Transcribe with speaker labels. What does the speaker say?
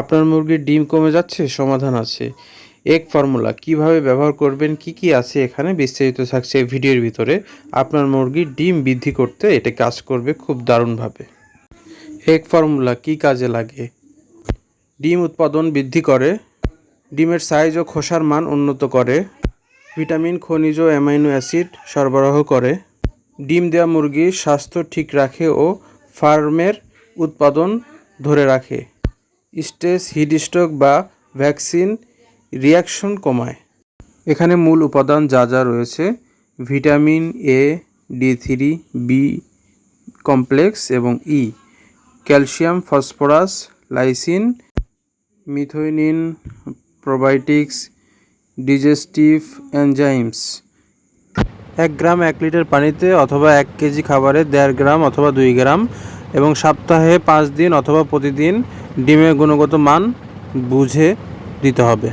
Speaker 1: আপনার মুরগির ডিম কমে যাচ্ছে? সমাধান আছে। এগ ফর্মুলা কিভাবে ব্যবহার করবেন, কি কি আছে এখানে বিস্তারিত থাকছে এই ভিডিওর ভিতরে। আপনার মুরগির ডিম বৃদ্ধি করতে এটা কাজ করবে খুব দারুণভাবে। এগ ফর্মুলা কি কাজে লাগে? ডিম উৎপাদন বৃদ্ধি করে, ডিমের সাইজ ও খোসার মান উন্নত করে, ভিটামিন, খনিজ ও অ্যামাইনো অ্যাসিড সরবরাহ করে, ডিম দেওয়া মুরগির স্বাস্থ্য ঠিক রাখে ও ফার্মের উৎপাদন ধরে রাখে, স্ট্রেস, হিট স্ট্রোক বা ভ্যাকসিন রিয়াকশন কমায়। এখানে মূল উপাদান যা যা রয়েছে: vitamin A, D three, B complex এবং E, calcium, phosphorus, lysine, methionine, probiotics, digestive enzymes. 1 gram 1 litre পানিতে অথবা 1 কেজি খাবারে 1.5 গ্রাম অথবা 2 গ্রাম, এবং সপ্তাহে 5 দিন অথবা প্রতিদিন ডিমের গুণগত মান বুঝে দিতে হবে।